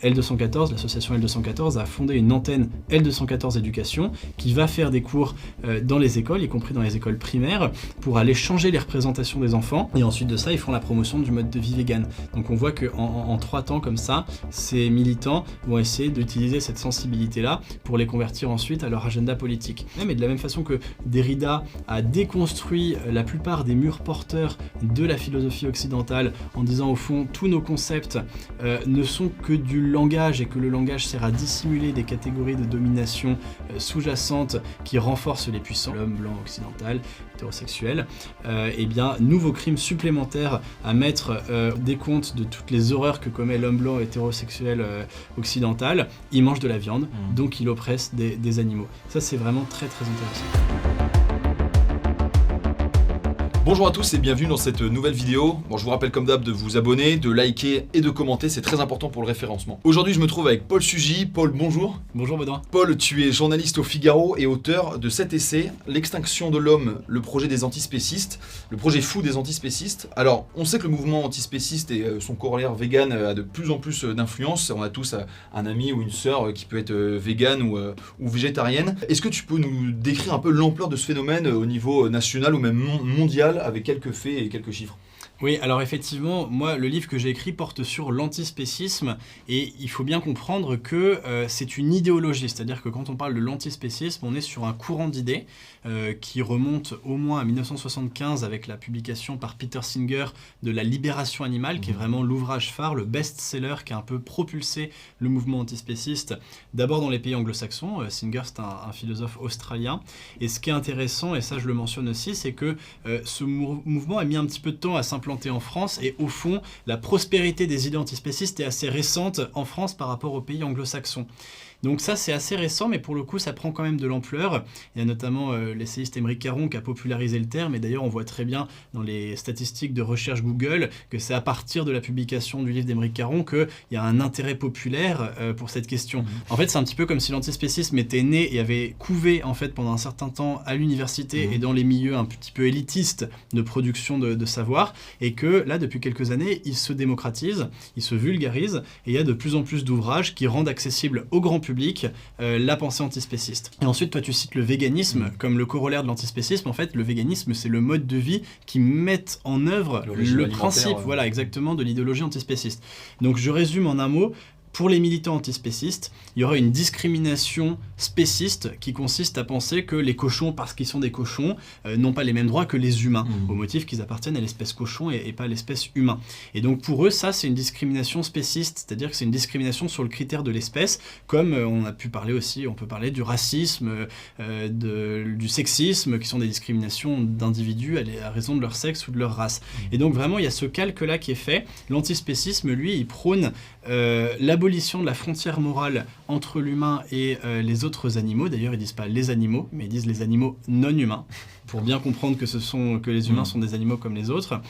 L214, l'association L214 a fondé une antenne L214 Éducation qui va faire des cours dans les écoles, y compris dans les écoles primaires, pour aller changer les représentations des enfants. Et ensuite de ça, ils font la promotion du mode de vie vegan. Donc on voit qu'en 3 temps comme ça, ces militants vont essayer d'utiliser cette sensibilité-là pour les convertir ensuite à leur agenda politique. Mais de la même façon que Derrida a déconstruit la plupart des murs porteurs de la philosophie occidentale en disant au fond tous nos concepts ne sont que du langage et que le langage sert à dissimuler des catégories de domination sous-jacentes qui renforcent les puissants, l'homme blanc occidental, hétérosexuel, et bien nouveau crime supplémentaire à mettre des comptes de toutes les horreurs que commet l'homme blanc hétérosexuel occidental. Il mange de la viande, donc il oppresse des animaux. Ça c'est vraiment très très intéressant. Bonjour à tous et bienvenue dans cette nouvelle vidéo. Bon, je vous rappelle comme d'hab de vous abonner, de liker et de commenter, c'est très important pour le référencement. Aujourd'hui, je me trouve avec Paul Sugy. Paul, bonjour. Bonjour Baudouin. Paul, tu es journaliste au Figaro et auteur de cet essai, L'extinction de l'homme, le projet des antispécistes, le projet fou des antispécistes. Alors, on sait que le mouvement antispéciste et son corollaire vegan a de plus en plus d'influence. On a tous un ami ou une sœur qui peut être vegan ou végétarienne. Est-ce que tu peux nous décrire un peu l'ampleur de ce phénomène au niveau national ou même mondial, avec quelques faits et quelques chiffres? Oui, alors effectivement, moi, le livre que j'ai écrit porte sur l'antispécisme et il faut bien comprendre que c'est une idéologie, c'est-à-dire que quand on parle de l'antispécisme, on est sur un courant d'idées qui remonte au moins à 1975 avec la publication par Peter Singer de La Libération animale, qui est vraiment l'ouvrage phare, le best-seller qui a un peu propulsé le mouvement antispéciste, d'abord dans les pays anglo-saxons. Singer, c'est un philosophe australien. Et ce qui est intéressant, et ça je le mentionne aussi, c'est que ce mouvement a mis un petit peu de temps à s'implanter en France et au fond la prospérité des idées antispécistes est assez récente en France par rapport aux pays anglo-saxons. Donc ça c'est assez récent mais pour le coup ça prend quand même de l'ampleur. Il y a notamment l'essayiste Émeric Caron qui a popularisé le terme et d'ailleurs on voit très bien dans les statistiques de recherche Google que c'est à partir de la publication du livre d'Émeric Caron qu'il y a un intérêt populaire pour cette question. En fait c'est un petit peu comme si l'antispécisme était né et avait couvé en fait pendant un certain temps à l'université et dans les milieux un petit peu élitistes de production de savoir et que là depuis quelques années il se démocratise, il se vulgarise et il y a de plus en plus d'ouvrages qui rendent accessible au grand public la pensée antispéciste. Et ensuite, toi, tu cites le véganisme comme le corollaire de l'antispécisme. En fait, le véganisme, c'est le mode de vie qui met en œuvre le principe, voilà, exactement, de l'idéologie antispéciste. Donc, je résume en un mot. Pour les militants antispécistes, il y aura une discrimination spéciste qui consiste à penser que les cochons, parce qu'ils sont des cochons, n'ont pas les mêmes droits que les humains, au motif qu'ils appartiennent à l'espèce cochon et pas à l'espèce humain. Et donc pour eux, ça c'est une discrimination spéciste, c'est-à-dire que c'est une discrimination sur le critère de l'espèce, comme on a pu parler aussi, on peut parler du racisme, du sexisme, qui sont des discriminations d'individus à raison de leur sexe ou de leur race. Et donc vraiment, il y a ce calque-là qui est fait. L'antispécisme, lui, il prône l'abolition de la frontière morale entre l'humain et les autres animaux. D'ailleurs, ils disent pas les animaux, mais ils disent les animaux non humains, pour bien comprendre que les humains sont des animaux comme les autres.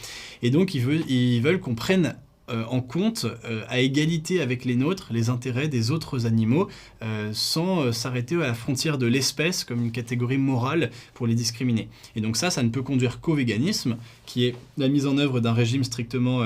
Et donc, ils veulent qu'on prenne en compte, à égalité avec les nôtres, les intérêts des autres animaux, sans s'arrêter à la frontière de l'espèce comme une catégorie morale pour les discriminer. Et donc ça ne peut conduire qu'au véganisme, qui est la mise en œuvre d'un régime strictement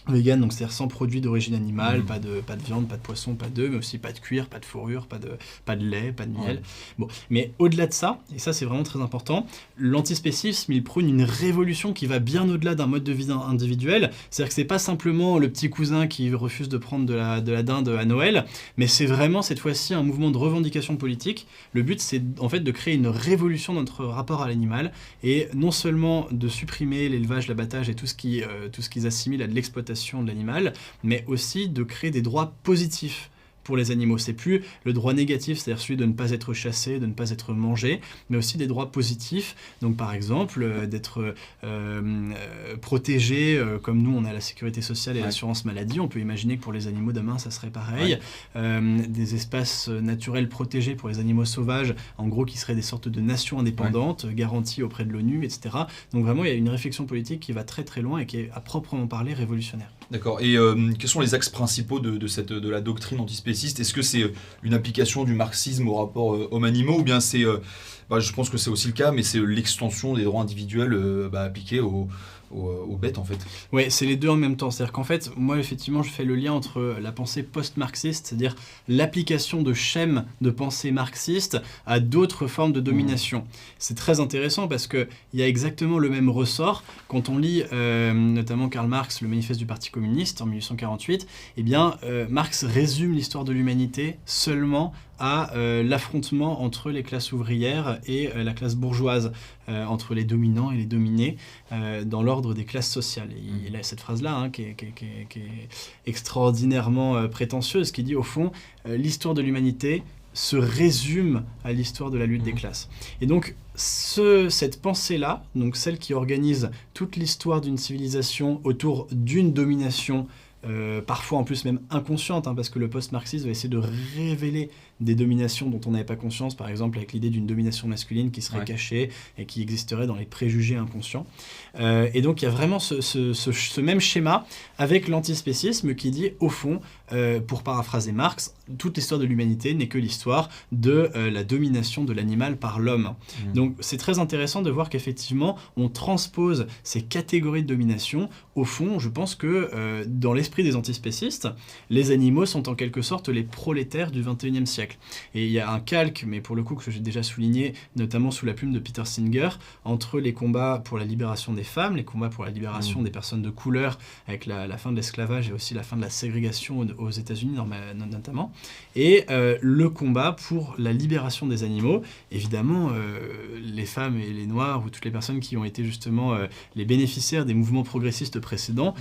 vegan, donc c'est-à-dire sans produits d'origine animale, pas de viande, pas de poisson, pas d'œufs, mais aussi pas de cuir, pas de fourrure, pas de lait, pas de miel. Bon, mais au-delà de ça, et ça c'est vraiment très important, l'antispécisme, il prône une révolution qui va bien au-delà d'un mode de vie individuel. C'est-à-dire que c'est pas simplement le petit cousin qui refuse de prendre de la dinde à Noël, mais c'est vraiment cette fois-ci un mouvement de revendication politique. Le but c'est en fait de créer une révolution dans notre rapport à l'animal et non seulement de supprimer l'élevage, l'abattage et tout ce qu'ils assimilent à de l'exploitation de l'animal, mais aussi de créer des droits positifs pour les animaux. C'est plus le droit négatif, c'est-à-dire celui de ne pas être chassé, de ne pas être mangé, mais aussi des droits positifs. Donc par exemple, d'être protégé, comme nous on a la sécurité sociale et l'assurance maladie, on peut imaginer que pour les animaux demain ça serait pareil. Des espaces naturels protégés pour les animaux sauvages, en gros qui seraient des sortes de nations indépendantes, garanties auprès de l'ONU, etc. Donc vraiment il y a une réflexion politique qui va très très loin et qui est à proprement parler révolutionnaire. D'accord. Et quels sont les axes principaux de la doctrine antispéciste? Est-ce que c'est une application du marxisme au rapport homme-animaux ou bien c'est, je pense que c'est aussi le cas, mais c'est l'extension des droits individuels appliqués aux bêtes en fait. Ouais, c'est les deux en même temps. C'est-à-dire qu'en fait, moi, effectivement, je fais le lien entre la pensée post-marxiste, c'est-à-dire l'application de schèmes de pensée marxiste à d'autres formes de domination. C'est très intéressant parce qu'il y a exactement le même ressort. Quand on lit notamment Karl Marx, le manifeste du Parti communiste en 1848, eh bien, Marx résume l'histoire de l'humanité seulement à l'affrontement entre les classes ouvrières et la classe bourgeoise, entre les dominants et les dominés, dans l'ordre des classes sociales. Et il a cette phrase-là qui est extraordinairement prétentieuse, qui dit au fond, l'histoire de l'humanité se résume à l'histoire de la lutte des classes. Et donc, cette pensée-là, donc celle qui organise toute l'histoire d'une civilisation autour d'une domination, parfois en plus même inconsciente, parce que le post-marxisme va essayer de révéler des dominations dont on n'avait pas conscience, par exemple avec l'idée d'une domination masculine qui serait cachée et qui existerait dans les préjugés inconscients. Et donc il y a vraiment ce même schéma avec l'antispécisme qui dit, au fond, pour paraphraser Marx, toute l'histoire de l'humanité n'est que l'histoire de la domination de l'animal par l'homme. Donc c'est très intéressant de voir qu'effectivement, on transpose ces catégories de domination. Au fond, je pense que dans l'esprit des antispécistes, les animaux sont en quelque sorte les prolétaires du XXIe siècle. Et il y a un calque, mais pour le coup que j'ai déjà souligné, notamment sous la plume de Peter Singer, entre les combats pour la libération des femmes, les combats pour la libération des personnes de couleur, avec la fin de l'esclavage et aussi la fin de la ségrégation aux États-Unis notamment, et le combat pour la libération des animaux. Évidemment, les femmes et les noirs, ou toutes les personnes qui ont été justement les bénéficiaires des mouvements progressistes précédents,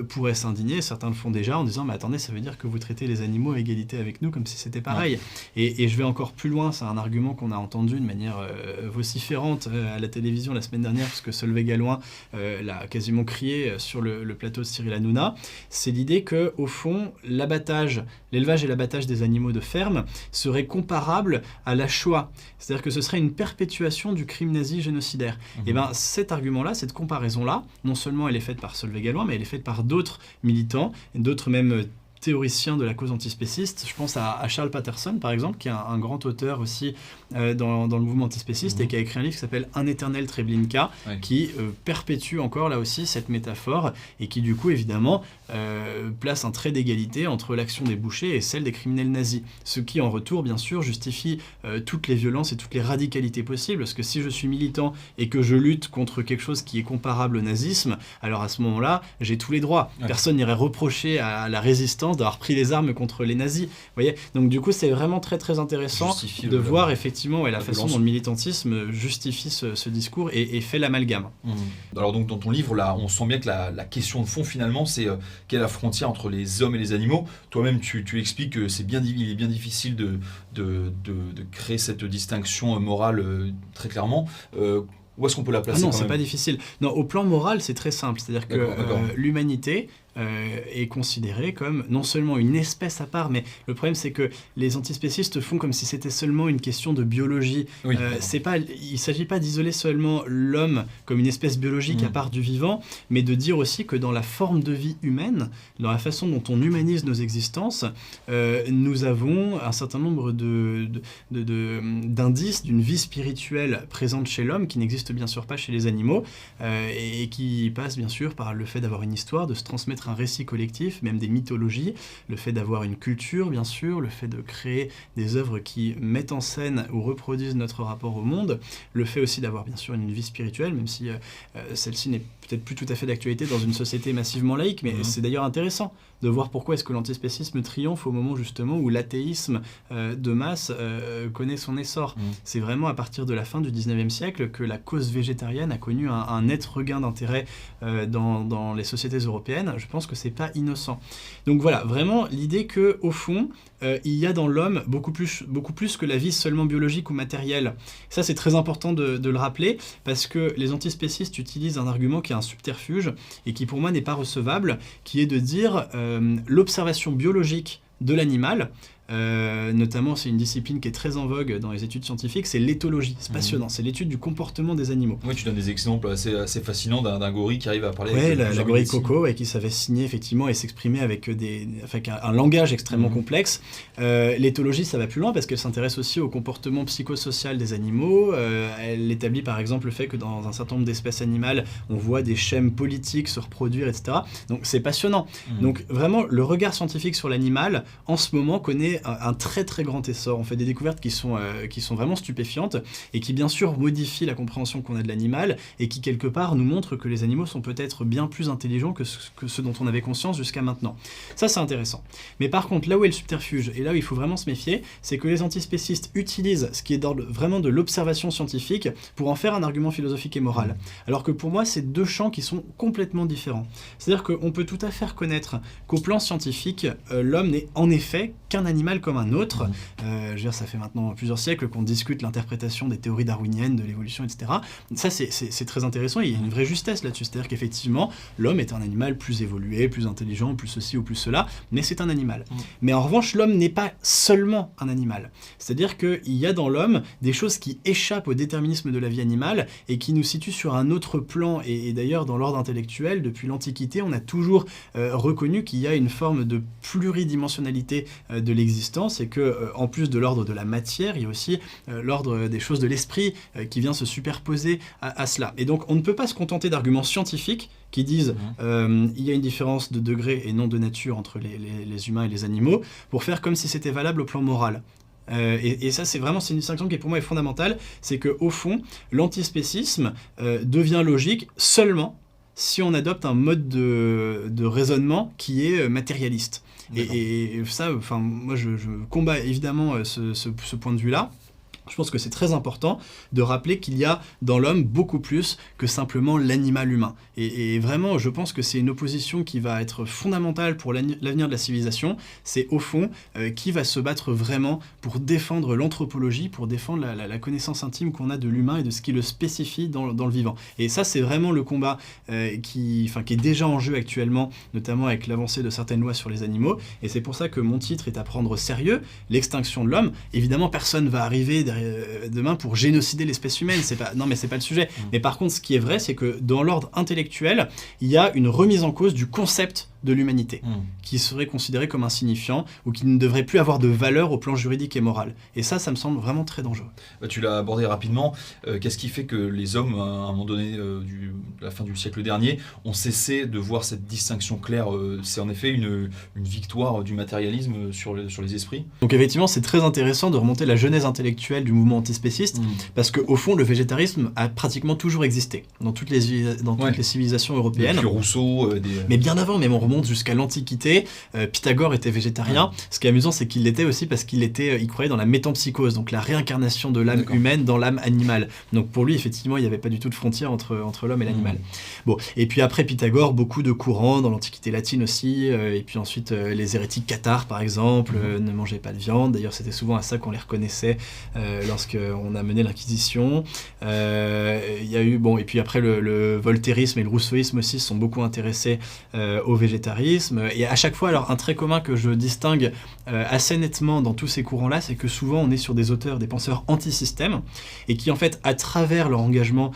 pourraient s'indigner, certains le font déjà, en disant « mais attendez, ça veut dire que vous traitez les animaux à égalité avec nous, comme si c'était pareil ». Et je vais encore plus loin, c'est un argument qu'on a entendu de manière vociférante à la télévision la semaine dernière, parce que Solveig Galloin l'a quasiment crié sur le plateau de Cyril Hanouna. C'est l'idée qu'au fond, l'élevage et l'abattage des animaux de ferme serait comparable à la Shoah. C'est-à-dire que ce serait une perpétuation du crime nazi génocidaire. Et bien cet argument-là, cette comparaison-là, non seulement elle est faite par Solveig Galloin, mais elle est faite par d'autres militants, d'autres même théoricien de la cause antispéciste. Je pense à Charles Patterson, par exemple, qui est un grand auteur aussi dans le mouvement antispéciste et qui a écrit un livre qui s'appelle Un éternel Treblinka, qui perpétue encore là aussi cette métaphore et qui du coup évidemment place un trait d'égalité entre l'action des bouchers et celle des criminels nazis. Ce qui en retour bien sûr justifie toutes les violences et toutes les radicalités possibles, parce que si je suis militant et que je lutte contre quelque chose qui est comparable au nazisme, alors à ce moment-là j'ai tous les droits. Personne n'irait reprocher à la résistance d'avoir pris les armes contre les nazis. Vous voyez, donc du coup c'est vraiment très très intéressant de voir effectivement la façon dont le militantisme justifie ce discours et fait l'amalgame. Alors donc dans ton livre là, on sent bien que la question de fond finalement c'est quelle est la frontière entre les hommes et les animaux. Toi-même tu expliques que il est bien difficile de créer cette distinction morale très clairement. Où est-ce qu'on peut la placer? Non, c'est pas difficile. Non, au plan moral, c'est très simple. C'est-à-dire que l'humanité est considérée comme non seulement une espèce à part, mais le problème c'est que les antispécistes font comme si c'était seulement une question de biologie. Il ne s'agit pas d'isoler seulement l'homme comme une espèce biologique à part du vivant, mais de dire aussi que dans la forme de vie humaine, dans la façon dont on humanise nos existences, nous avons un certain nombre d'indices d'une vie spirituelle présente chez l'homme qui n'existe bien sûr pas chez les animaux et qui passe bien sûr par le fait d'avoir une histoire, de se transmettre un récit collectif, même des mythologies, le fait d'avoir une culture bien sûr, le fait de créer des œuvres qui mettent en scène ou reproduisent notre rapport au monde, le fait aussi d'avoir bien sûr une vie spirituelle, même si celle-ci n'est peut-être plus tout à fait d'actualité dans une société massivement laïque, mais c'est d'ailleurs intéressant de voir pourquoi est-ce que l'antispécisme triomphe au moment justement où l'athéisme de masse connaît son essor. C'est vraiment à partir de la fin du 19e siècle que la cause végétarienne a connu un net regain d'intérêt dans les sociétés européennes. Je pense que c'est pas innocent. Donc voilà, vraiment l'idée que au fond, il y a dans l'homme beaucoup plus que la vie seulement biologique ou matérielle. Ça c'est très important de le rappeler, parce que les antispécistes utilisent un argument qui est un subterfuge et qui pour moi n'est pas recevable, qui est de dire l'observation biologique de l'animal notamment c'est une discipline qui est très en vogue dans les études scientifiques, c'est l'éthologie. C'est passionnant, c'est l'étude du comportement des animaux. Oui, tu donnes des exemples assez fascinants d'un gorille qui arrive à parler avec la gorille Coco, qui savait signer effectivement et s'exprimer avec un langage extrêmement complexe. L'éthologie, ça va plus loin parce qu'elle s'intéresse aussi au comportement psychosocial des animaux. Elle établit par exemple le fait que dans un certain nombre d'espèces animales, on voit des schèmes politiques se reproduire, etc. Donc c'est passionnant. Donc vraiment, le regard scientifique sur l'animal, en ce moment, connaît un très très grand essor. On fait des découvertes qui sont vraiment stupéfiantes et qui bien sûr modifient la compréhension qu'on a de l'animal et qui quelque part nous montrent que les animaux sont peut-être bien plus intelligents que ceux dont on avait conscience jusqu'à maintenant. Ça c'est intéressant. Mais par contre, là où est le subterfuge et là où il faut vraiment se méfier, c'est que les antispécistes utilisent ce qui est d'ordre vraiment de l'observation scientifique pour en faire un argument philosophique et moral. Alors que pour moi, c'est deux champs qui sont complètement différents. C'est-à-dire qu'on peut tout à fait reconnaître qu'au plan scientifique, l'homme n'est en effet qu'un animal comme un autre. Je veux dire, ça fait maintenant plusieurs siècles qu'on discute l'interprétation des théories darwiniennes, de l'évolution, etc. Ça, c'est très intéressant et il y a une vraie justesse là-dessus. C'est-à-dire qu'effectivement, l'homme est un animal plus évolué, plus intelligent, plus ceci ou plus cela, mais c'est un animal. Mais en revanche, l'homme n'est pas seulement un animal. C'est-à-dire qu'il y a dans l'homme des choses qui échappent au déterminisme de la vie animale et qui nous situent sur un autre plan. Et d'ailleurs, dans l'ordre intellectuel, depuis l'Antiquité, on a toujours reconnu qu'il y a une forme de pluridimensionnalité de l'existence et que, en plus de l'ordre de la matière, il y a aussi l'ordre des choses de l'esprit qui vient se superposer à cela. Et donc, on ne peut pas se contenter d'arguments scientifiques qui disent il y a une différence de degré et non de nature entre les humains et les animaux, pour faire comme si c'était valable au plan moral. Et ça, c'est une distinction qui pour moi est fondamentale, c'est qu'au fond, l'antispécisme devient logique seulement si on adopte un mode de raisonnement qui est matérialiste. Et ça, moi je combats évidemment ce point de vue-là. Je pense que c'est très important de rappeler qu'il y a dans l'homme beaucoup plus que simplement l'animal humain. Et vraiment, je pense que c'est une opposition qui va être fondamentale pour l'avenir de la civilisation. C'est au fond qui va se battre vraiment pour défendre l'anthropologie, pour défendre la connaissance intime qu'on a de l'humain et de ce qui le spécifie dans le vivant. Et ça, c'est vraiment le combat qui est déjà en jeu actuellement, notamment avec l'avancée de certaines lois sur les animaux. Et c'est pour ça que mon titre est à prendre au sérieux, l'extinction de l'homme. Évidemment, personne ne va arriver demain pour génocider l'espèce humaine, c'est pas le sujet. Mais par contre, ce qui est vrai, c'est que dans l'ordre intellectuel, il y a une remise en cause du concept de l'humanité, qui serait considéré comme insignifiant ou qui ne devrait plus avoir de valeur au plan juridique et moral. Et ça me semble vraiment très dangereux. Tu l'as abordé rapidement. Qu'est-ce qui fait que les hommes, à un moment donné de la fin du siècle dernier, ont cessé de voir cette distinction claire? C'est en effet une victoire du matérialisme sur les esprits. Donc effectivement, c'est très intéressant de remonter la genèse intellectuelle du mouvement antispéciste, parce qu'au fond, le végétarisme a pratiquement toujours existé dans toutes les civilisations européennes. Depuis Rousseau, mais bien avant, même on remonte jusqu'à l'Antiquité. Pythagore était végétarien. Ce qui est amusant, c'est qu'il l'était aussi parce qu'il croyait dans la métempsychose, donc la réincarnation de l'âme humaine dans l'âme animale. Donc pour lui, effectivement, il n'y avait pas du tout de frontière entre l'homme et l'animal. Bon, et puis après Pythagore, beaucoup de courants dans l'Antiquité latine aussi, et puis ensuite les hérétiques cathares, par exemple, ne mangeaient pas de viande. D'ailleurs, c'était souvent à ça qu'on les reconnaissait lorsqu'on a mené l'Inquisition. Il y a eu, et puis après le voltairisme et le rousseauisme aussi se sont beaucoup intéressés au végétarisme. Et à chaque fois, alors un trait commun que je distingue assez nettement dans tous ces courants-là, c'est que souvent on est sur des auteurs, des penseurs anti-système, et qui en fait, à travers leur engagement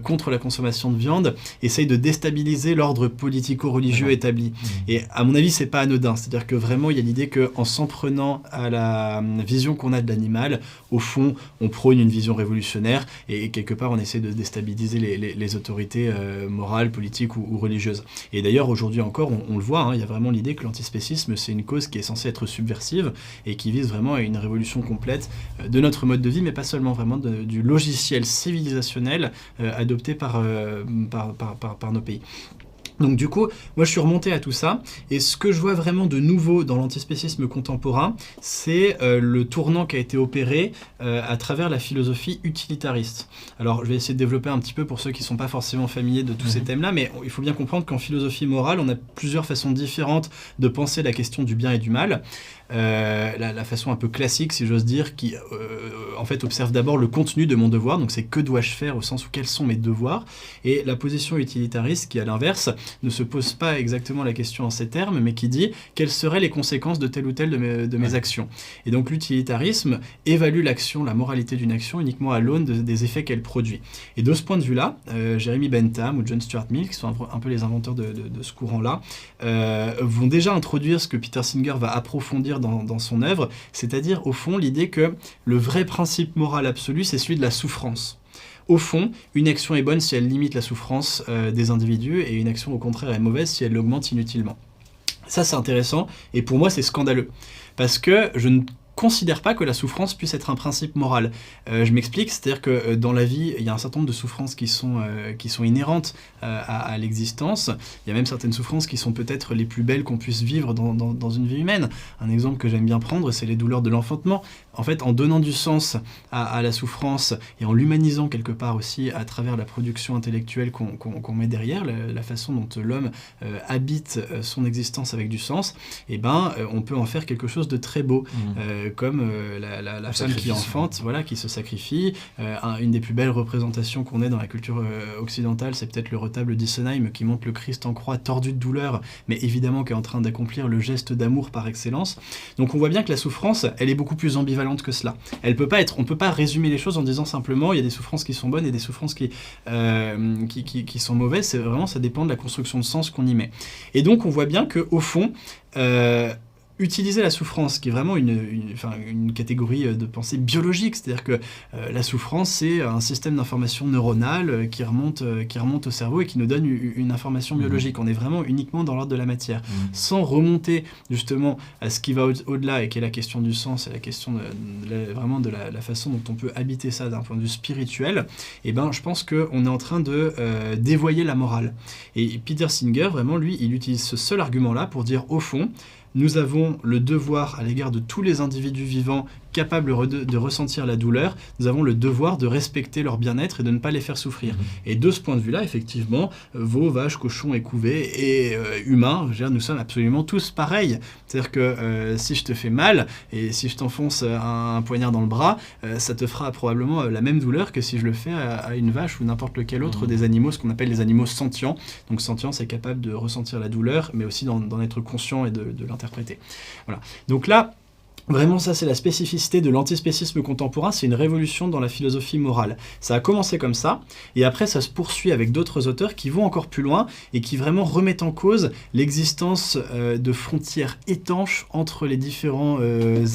contre la consommation de viande, essayent de déstabiliser l'ordre politico-religieux établi. Et à mon avis, c'est pas anodin. C'est-à-dire que vraiment, il y a l'idée qu'en s'en prenant à la vision qu'on a de l'animal, au fond, on prône une vision révolutionnaire, et quelque part, on essaie de déstabiliser les autorités morales, politiques ou religieuses. Et d'ailleurs, aujourd'hui encore, on le voit, il y a vraiment l'idée que l'antispécisme, c'est une cause qui est censée être subversive et qui vise vraiment à une révolution complète de notre mode de vie, mais pas seulement, vraiment du logiciel civilisationnel adopté par nos pays. Donc du coup, moi je suis remonté à tout ça, et ce que je vois vraiment de nouveau dans l'antispécisme contemporain, c'est le tournant qui a été opéré à travers la philosophie utilitariste. Alors je vais essayer de développer un petit peu pour ceux qui ne sont pas forcément familiers de tous ces thèmes-là, mais il faut bien comprendre qu'en philosophie morale, on a plusieurs façons différentes de penser la question du bien et du mal. La façon un peu classique, si j'ose dire, qui en fait observe d'abord le contenu de mon devoir, donc c'est que dois-je faire au sens où quels sont mes devoirs, et la position utilitariste qui, à l'inverse, ne se pose pas exactement la question en ces termes, mais qui dit quelles seraient les conséquences de telle ou telle de mes actions. Et donc l'utilitarisme évalue l'action, la moralité d'une action uniquement à l'aune des effets qu'elle produit. Et de ce point de vue-là, Jeremy Bentham ou John Stuart Mill, qui sont un peu les inventeurs de ce courant-là, vont déjà introduire ce que Peter Singer va approfondir dans son œuvre, c'est-à-dire au fond l'idée que le vrai principe moral absolu, c'est celui de la souffrance. Au fond, une action est bonne si elle limite la souffrance des individus, et une action au contraire est mauvaise si elle l'augmente inutilement. Ça, c'est intéressant, et pour moi, c'est scandaleux. Parce que je ne considère pas que la souffrance puisse être un principe moral. Je m'explique, c'est-à-dire que dans la vie, il y a un certain nombre de souffrances qui sont inhérentes à l'existence. Il y a même certaines souffrances qui sont peut-être les plus belles qu'on puisse vivre dans une vie humaine. Un exemple que j'aime bien prendre, c'est les douleurs de l'enfantement. En fait, en donnant du sens à la souffrance et en l'humanisant quelque part aussi à travers la production intellectuelle qu'on met derrière, la façon dont l'homme habite son existence avec du sens, eh ben, on peut en faire quelque chose de très beau. Comme la femme qui enfante, voilà, qui se sacrifie. Une des plus belles représentations qu'on ait dans la culture occidentale, c'est peut-être le retable d'Isenheim qui montre le Christ en croix tordu de douleur, mais évidemment qui est en train d'accomplir le geste d'amour par excellence. Donc on voit bien que la souffrance, elle est beaucoup plus ambivalente que cela. On peut pas résumer les choses en disant simplement il y a des souffrances qui sont bonnes et des souffrances qui sont mauvaises. C'est vraiment, ça dépend de la construction de sens qu'on y met. Et donc on voit bien qu'au fond, utiliser la souffrance, qui est vraiment une catégorie de pensée biologique, c'est-à-dire que la souffrance, c'est un système d'information neuronale qui remonte au cerveau et qui nous donne une information biologique. On est vraiment uniquement dans l'ordre de la matière. Sans remonter justement à ce qui va au-delà et qui est la question du sens et la question vraiment de la façon dont on peut habiter ça d'un point de vue spirituel, eh ben, je pense qu'on est en train de dévoyer la morale. Et Peter Singer, vraiment, lui, il utilise ce seul argument-là pour dire, au fond, nous avons le devoir à l'égard de tous les individus vivants capables de ressentir la douleur, nous avons le devoir de respecter leur bien-être et de ne pas les faire souffrir. Et de ce point de vue-là, effectivement, veaux, vaches, cochons et couvées et humains, je veux dire, nous sommes absolument tous pareils. C'est-à-dire que si je te fais mal et si je t'enfonce un poignard dans le bras, ça te fera probablement la même douleur que si je le fais à une vache ou n'importe lequel autre des animaux, ce qu'on appelle les animaux sentients. Donc sentient, c'est capable de ressentir la douleur, mais aussi d'en être conscient et de l'interpréter. Voilà. Donc là, vraiment, ça, c'est la spécificité de l'antispécisme contemporain, c'est une révolution dans la philosophie morale. Ça a commencé comme ça, et après, ça se poursuit avec d'autres auteurs qui vont encore plus loin et qui vraiment remettent en cause l'existence de frontières étanches entre les différents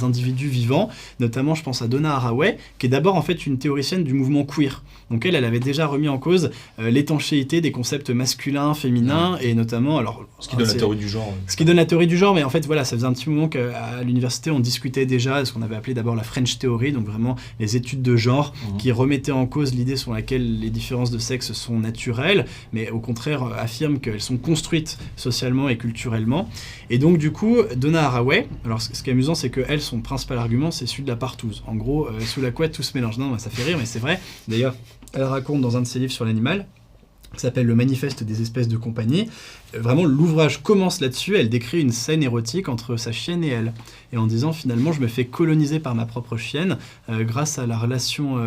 individus vivants. Notamment, je pense à Donna Haraway, qui est d'abord en fait une théoricienne du mouvement queer. Donc elle avait déjà remis en cause l'étanchéité des concepts masculins, féminins, et notamment... alors ce qui donne la théorie du genre. Ce qui donne la théorie du genre, mais en fait, voilà, ça faisait un petit moment qu'à l'université, on discutait déjà de ce qu'on avait appelé d'abord la French Theory, donc vraiment les études de genre qui remettaient en cause l'idée selon laquelle les différences de sexe sont naturelles, mais au contraire affirment qu'elles sont construites socialement et culturellement. Et donc du coup, Donna Haraway, alors ce qui est amusant, c'est qu'elle, son principal argument, c'est celui de la partouze. En gros, sous la couette, tout se mélange. Non, ça fait rire, mais c'est vrai. D'ailleurs, elle raconte dans un de ses livres sur l'animal, qui s'appelle Le Manifeste des espèces de compagnie. Vraiment, l'ouvrage commence là-dessus. Elle décrit une scène érotique entre sa chienne et elle. Et en disant, finalement, je me fais coloniser par ma propre chienne grâce à la relation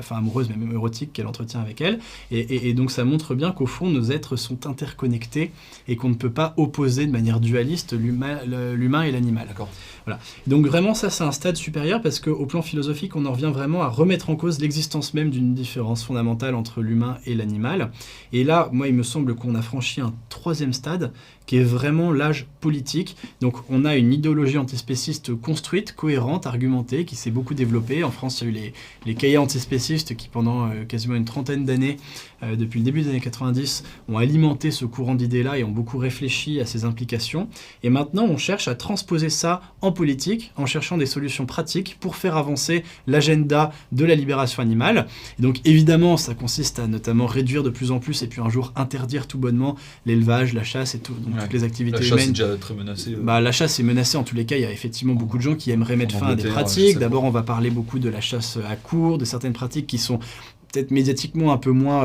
amoureuse, mais même érotique qu'elle entretient avec elle. Et donc, ça montre bien qu'au fond, nos êtres sont interconnectés et qu'on ne peut pas opposer de manière dualiste l'humain et l'animal. D'accord. Voilà. Donc, vraiment, ça, c'est un stade supérieur parce qu'au plan philosophique, on en revient vraiment à remettre en cause l'existence même d'une différence fondamentale entre l'humain et l'animal. Et là, moi, il me semble qu'on a franchi un troisième stade, qui est vraiment l'âge politique. Donc on a une idéologie antispéciste construite, cohérente, argumentée, qui s'est beaucoup développée. En France, il y a eu les cahiers antispécistes qui, pendant quasiment une trentaine d'années, depuis le début des années 90, ont alimenté ce courant d'idées-là et ont beaucoup réfléchi à ses implications. Et maintenant, on cherche à transposer ça en politique, en cherchant des solutions pratiques pour faire avancer l'agenda de la libération animale. Et donc évidemment, ça consiste à notamment réduire de plus en plus et puis un jour interdire tout bonnement l'élevage, la chasse et tout. Donc, toutes les activités humaines. La chasse est déjà très menacée. La chasse est menacée en tous les cas. Il y a effectivement beaucoup de gens qui aimeraient mettre fin à des pratiques. D'abord, on va parler beaucoup de la chasse à courre, de certaines pratiques qui sont peut-être médiatiquement un peu moins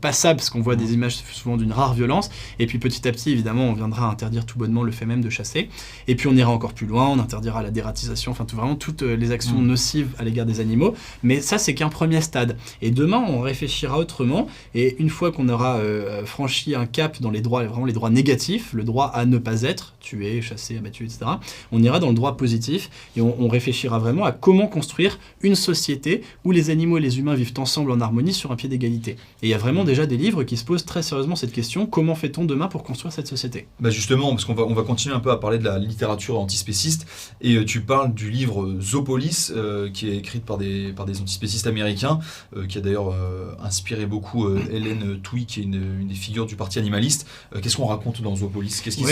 passable, parce qu'on voit des images souvent d'une rare violence, et puis petit à petit, évidemment, on viendra interdire tout bonnement le fait même de chasser, et puis on ira encore plus loin, on interdira la dératisation, enfin vraiment toutes les actions nocives à l'égard des animaux, mais ça c'est qu'un premier stade. Et demain, on réfléchira autrement, et une fois qu'on aura franchi un cap dans les droits, vraiment les droits négatifs, le droit à ne pas être tué, chassé, abattu, etc., on ira dans le droit positif, et on réfléchira vraiment à comment construire une société où les animaux et les humains vivent ensemble en harmonie sur un pied d'égalité. Et il y a vraiment déjà des livres qui se posent très sérieusement cette question, comment fait-on demain pour construire cette société ? Bah justement, parce qu'on va continuer un peu à parler de la littérature antispéciste, et tu parles du livre Zoopolis, qui est écrit par des antispécistes américains, qui a d'ailleurs inspiré beaucoup Hélène Touy, qui est une des figures du parti animaliste. Qu'est-ce qu'on raconte dans Zoopolis ? Qu'est-ce qui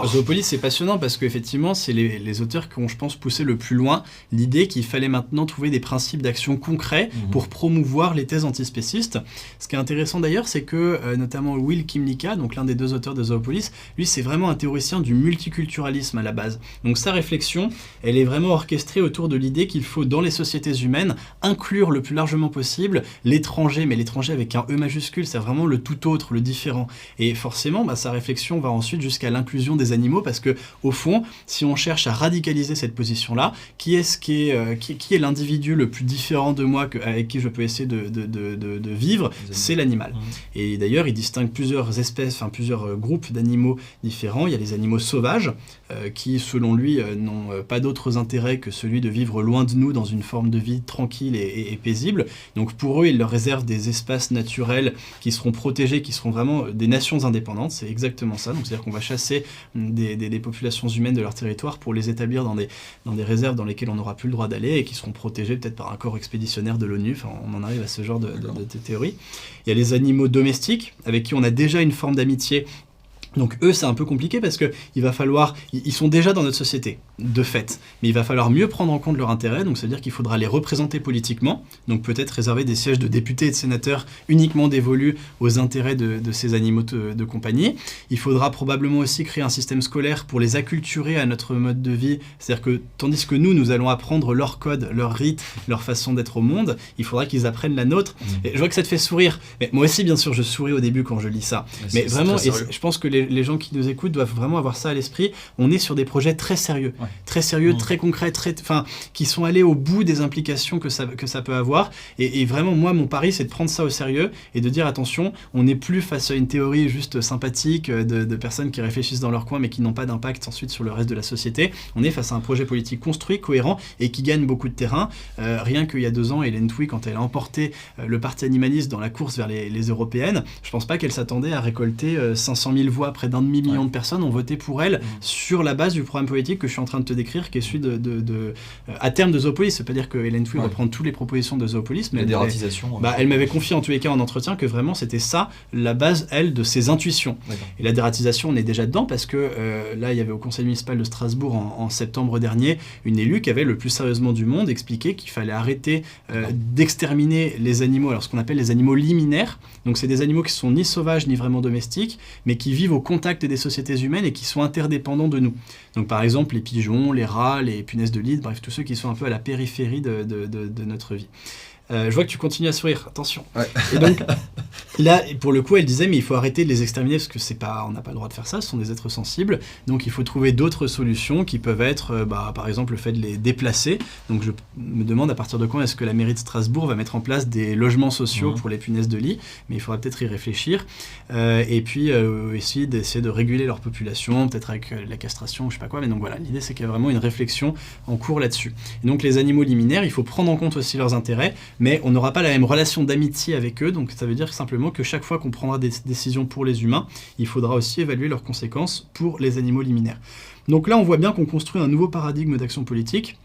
Zoopolis, c'est passionnant parce qu'effectivement, c'est les auteurs qui ont, je pense, poussé le plus loin l'idée qu'il fallait maintenant trouver des principes d'action concrets pour promouvoir les thèses antispécistes. Ce qui est intéressant d'ailleurs, c'est que notamment Will Kymlicka, donc l'un des deux auteurs de Zoopolis, lui c'est vraiment un théoricien du multiculturalisme à la base. Donc sa réflexion, elle est vraiment orchestrée autour de l'idée qu'il faut dans les sociétés humaines inclure le plus largement possible l'étranger, mais l'étranger avec un E majuscule, c'est vraiment le tout autre, le différent. Et forcément, sa réflexion va ensuite jusqu'à l'inclusion des animaux, parce que au fond, si on cherche à radicaliser cette position-là, qui est l'individu le plus différent de moi avec qui je peux essayer de vivre, c'est l'animal. Et d'ailleurs, il distingue plusieurs espèces, plusieurs groupes d'animaux différents. Il y a les animaux sauvages, qui, selon lui, n'ont pas d'autres intérêts que celui de vivre loin de nous dans une forme de vie tranquille et paisible. Donc pour eux, il leur réserve des espaces naturels qui seront protégés, qui seront vraiment des nations indépendantes. C'est exactement ça. Donc c'est-à-dire qu'on va chasser des populations humaines de leur territoire pour les établir dans des réserves dans lesquelles on n'aura plus le droit d'aller et qui seront protégés peut-être par un corps expéditionnaire de l'ONU. Enfin, on en arrive à ce genre de théorie. Il y a les animaux domestiques avec qui on a déjà une forme d'amitié. Donc eux, c'est un peu compliqué parce que il va falloir, ils sont déjà dans notre société, de fait, mais il va falloir mieux prendre en compte leur intérêt, donc c'est-à-dire qu'il faudra les représenter politiquement, donc peut-être réserver des sièges de députés et de sénateurs uniquement dévolus aux intérêts de ces animaux de compagnie. Il faudra probablement aussi créer un système scolaire pour les acculturer à notre mode de vie, c'est-à-dire que tandis que nous allons apprendre leur code, leur rite, leur façon d'être au monde, il faudra qu'ils apprennent la nôtre. Et je vois que ça te fait sourire, mais moi aussi bien sûr je souris au début quand je lis ça, mais vraiment, et je pense que les gens qui nous écoutent doivent vraiment avoir ça à l'esprit. On est sur des projets très sérieux, très concrets, qui sont allés au bout des implications que ça peut avoir. Et vraiment, moi, mon pari, c'est de prendre ça au sérieux et de dire attention, on n'est plus face à une théorie juste sympathique de personnes qui réfléchissent dans leur coin mais qui n'ont pas d'impact ensuite sur le reste de la société. On est face à un projet politique construit, cohérent et qui gagne beaucoup de terrain. Rien qu'il y a 2 ans, Hélène Touy, quand elle a emporté le parti animaliste dans la course vers les européennes, je pense pas qu'elle s'attendait à récolter 500 000 voix. Près d'un demi-million de personnes ont voté pour elle sur la base du programme politique que je suis en train de te décrire, qui est celui à terme de Zoopolis. Ça veut pas dire que Hélène Touy reprend toutes les propositions de Zoopolis, mais elle m'avait confié en tous les cas en entretien que vraiment c'était ça la base, elle, de ses intuitions. Et la dératisation, on est déjà dedans parce que là, il y avait au conseil municipal de Strasbourg en septembre dernier une élue qui avait le plus sérieusement du monde expliqué qu'il fallait arrêter d'exterminer les animaux, alors ce qu'on appelle les animaux liminaires. Donc c'est des animaux qui sont ni sauvages ni vraiment domestiques, mais qui vivent au contact des sociétés humaines et qui sont interdépendants de nous. Donc par exemple les pigeons, les rats, les punaises de lit, bref tous ceux qui sont un peu à la périphérie de notre vie. Je vois que tu continues à sourire, attention. Et donc, là, pour le coup, elle disait, mais il faut arrêter de les exterminer parce que on n'a pas le droit de faire ça, ce sont des êtres sensibles. Donc, il faut trouver d'autres solutions qui peuvent être, par exemple, le fait de les déplacer. Donc, je me demande à partir de quand est-ce que la mairie de Strasbourg va mettre en place des logements sociaux pour les punaises de lit, mais il faudra peut-être y réfléchir. Et puis, essayer de réguler leur population, peut-être avec la castration, je sais pas quoi. Mais donc voilà, l'idée, c'est qu'il y a vraiment une réflexion en cours là-dessus. Et donc, les animaux liminaires, il faut prendre en compte aussi leurs intérêts, mais on n'aura pas la même relation d'amitié avec eux, donc ça veut dire simplement que chaque fois qu'on prendra des décisions pour les humains, il faudra aussi évaluer leurs conséquences pour les animaux liminaires. Donc là, on voit bien qu'on construit un nouveau paradigme d'action politique,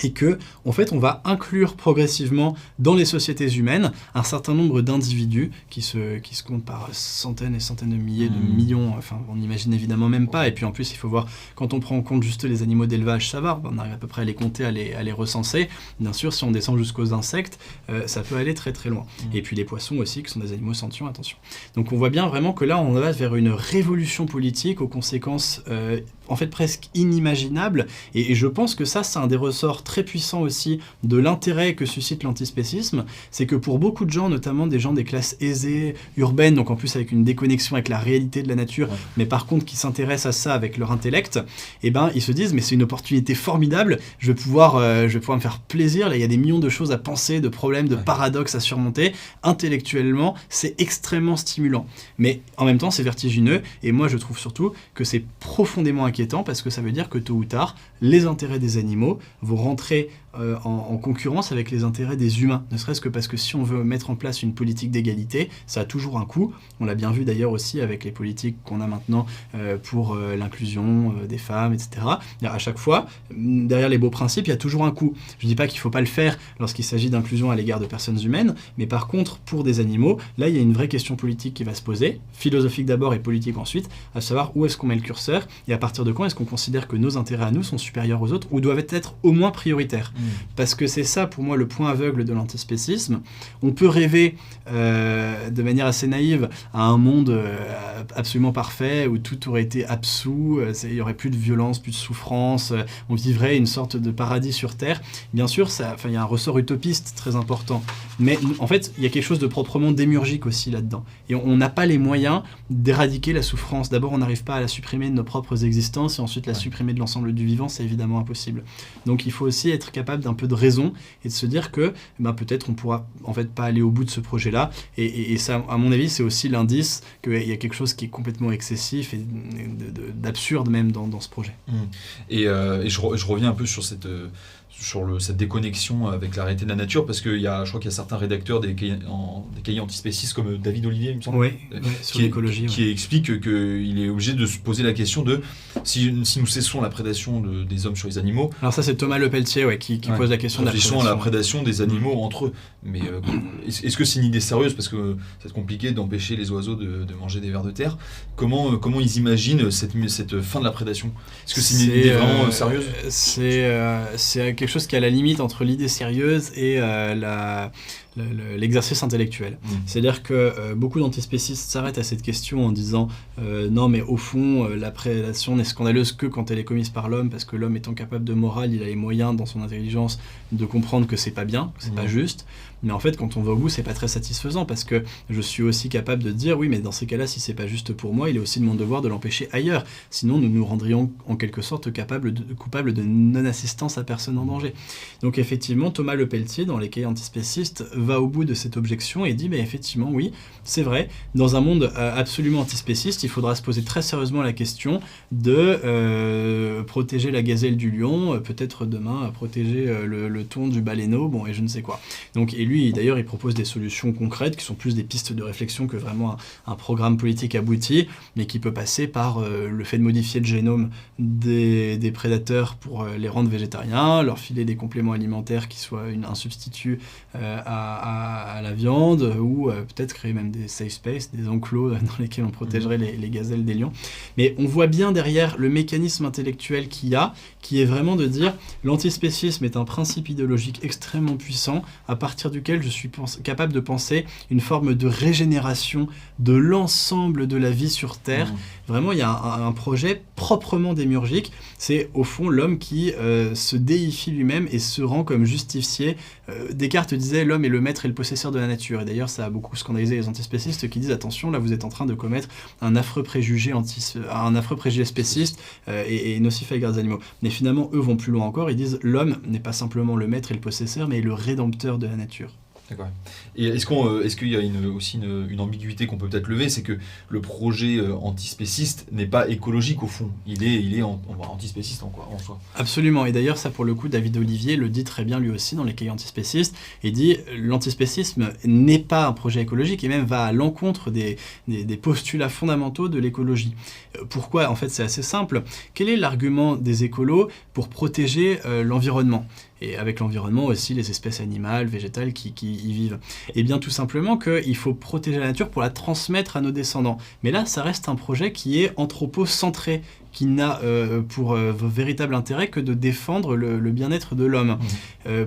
et que, en fait, on va inclure progressivement dans les sociétés humaines un certain nombre d'individus qui se comptent par centaines et centaines de milliers, de millions, enfin, on n'imagine évidemment même pas, et puis en plus, il faut voir, quand on prend en compte juste les animaux d'élevage, ça va, on arrive à peu près à les compter, à les recenser. Bien sûr, si on descend jusqu'aux insectes, ça peut aller très très loin. Et puis les poissons aussi, qui sont des animaux sentients, attention. Donc on voit bien vraiment que là, on va vers une révolution politique aux conséquences en fait presque inimaginables, et je pense que ça, c'est un des ressorts très puissant aussi de l'intérêt que suscite l'antispécisme, c'est que pour beaucoup de gens, notamment des gens des classes aisées, urbaines, donc en plus avec une déconnexion avec la réalité de la nature, mais par contre qui s'intéressent à ça avec leur intellect, eh ben, ils se disent mais c'est une opportunité formidable, je vais pouvoir me faire plaisir, là il y a des millions de choses à penser, de problèmes, de paradoxes à surmonter, intellectuellement c'est extrêmement stimulant. Mais en même temps c'est vertigineux, et moi je trouve surtout que c'est profondément inquiétant parce que ça veut dire que tôt ou tard, les intérêts des animaux vont rentrer en concurrence avec les intérêts des humains, ne serait-ce que parce que si on veut mettre en place une politique d'égalité, ça a toujours un coût. On l'a bien vu d'ailleurs aussi avec les politiques qu'on a maintenant pour l'inclusion des femmes, etc. À chaque fois, derrière les beaux principes, il y a toujours un coût. Je ne dis pas qu'il ne faut pas le faire lorsqu'il s'agit d'inclusion à l'égard de personnes humaines, mais par contre, pour des animaux, là, il y a une vraie question politique qui va se poser, philosophique d'abord et politique ensuite, à savoir où est-ce qu'on met le curseur et à partir de quand est-ce qu'on considère que nos intérêts à nous sont supérieurs aux autres ou doivent être au moins prioritaires. Parce que c'est ça, pour moi, le point aveugle de l'antispécisme. On peut rêver de manière assez naïve à un monde absolument parfait où tout aurait été absous, il n'y aurait plus de violence, plus de souffrance, on vivrait une sorte de paradis sur Terre. Bien sûr, il y a un ressort utopiste très important. Mais en fait, il y a quelque chose de proprement démiurgique aussi là-dedans. Et on n'a pas les moyens d'éradiquer la souffrance. D'abord, on n'arrive pas à la supprimer de nos propres existences et ensuite la supprimer de l'ensemble du vivant, c'est évidemment impossible. Donc il faut aussi être capable d'un peu de raison et de se dire que peut-être on pourra en fait pas aller au bout de ce projet-là. Et ça, à mon avis, c'est aussi l'indice qu'il y a quelque chose qui est complètement excessif et d'absurde même dans ce projet. Et je reviens un peu sur cette déconnexion avec la réalité de la nature, parce que je crois qu'il y a certains rédacteurs des cahiers antispécistes comme David Olivier, il me semble, sur l'écologie, qui explique qu'il est obligé de se poser la question de si nous cessons la prédation des hommes sur les animaux. Alors ça c'est Thomas Lepelletier qui pose la question de la prédation des animaux entre eux. Mais est-ce que c'est une idée sérieuse, parce que c'est compliqué d'empêcher les oiseaux de manger des vers de terre. Comment ils imaginent cette fin de la prédation? Est-ce que c'est une idée vraiment sérieuse? C'est quelque chose qui est à la limite entre l'idée sérieuse et l'exercice intellectuel. C'est-à-dire que beaucoup d'antispécistes s'arrêtent à cette question en disant non mais au fond la prédation n'est scandaleuse que quand elle est commise par l'homme, parce que l'homme étant capable de morale, il a les moyens dans son intelligence de comprendre que c'est pas bien, que c'est pas juste. Mais en fait, quand on va au bout, c'est pas très satisfaisant, parce que je suis aussi capable de dire oui, mais dans ces cas-là, si c'est pas juste pour moi, il est aussi de mon devoir de l'empêcher ailleurs. Sinon, nous nous rendrions en quelque sorte coupables de non-assistance à personne en danger. Donc effectivement, Thomas Lepelletier, dans les cahiers antispécistes, va au bout de cette objection et dit mais effectivement, oui, c'est vrai, dans un monde absolument antispéciste, il faudra se poser très sérieusement la question de protéger la gazelle du lion, peut-être demain protéger le thon du baleineau, et je ne sais quoi. Donc, et lui, d'ailleurs, il propose des solutions concrètes qui sont plus des pistes de réflexion que vraiment un programme politique abouti, mais qui peut passer par le fait de modifier le génome des prédateurs pour les rendre végétariens, leur filer des compléments alimentaires qui soient un substitut à la viande, ou peut-être créer même des safe space, des enclos dans lesquels on protégerait les gazelles des lions. Mais on voit bien derrière le mécanisme intellectuel qu'il y a, qui est vraiment de dire l'antispécisme est un principe idéologique extrêmement puissant à partir duquel je suis capable de penser une forme de régénération de l'ensemble de la vie sur Terre. Vraiment, il y a un projet proprement démiurgique. C'est au fond l'homme qui se déifie lui-même et se rend comme justicier. Descartes disait l'homme est le maître et le possesseur de la nature. Et d'ailleurs, ça a beaucoup scandalisé les antispécistes qui disent attention, là vous êtes en train de commettre un affreux préjugé spéciste et nocif à l'égard des animaux. Mais finalement, eux vont plus loin encore. Ils disent l'homme n'est pas simplement le maître et le possesseur, mais le rédempteur de la nature. D'accord. Et est-ce qu'il y a aussi une ambiguïté qu'on peut peut-être lever, c'est que le projet antispéciste n'est pas écologique au fond, il est antispéciste en soi. Absolument, et d'ailleurs ça pour le coup David Olivier le dit très bien lui aussi dans les cahiers antispécistes, et dit l'antispécisme n'est pas un projet écologique et même va à l'encontre des postulats fondamentaux de l'écologie. Pourquoi? En fait c'est assez simple. Quel est l'argument des écolos pour protéger l'environnement ? Et avec l'environnement aussi les espèces animales, végétales qui y vivent. Et bien tout simplement qu'il faut protéger la nature pour la transmettre à nos descendants. Mais là, ça reste un projet qui est anthropocentré, qui n'a pour véritable intérêt que de défendre le bien-être de l'homme.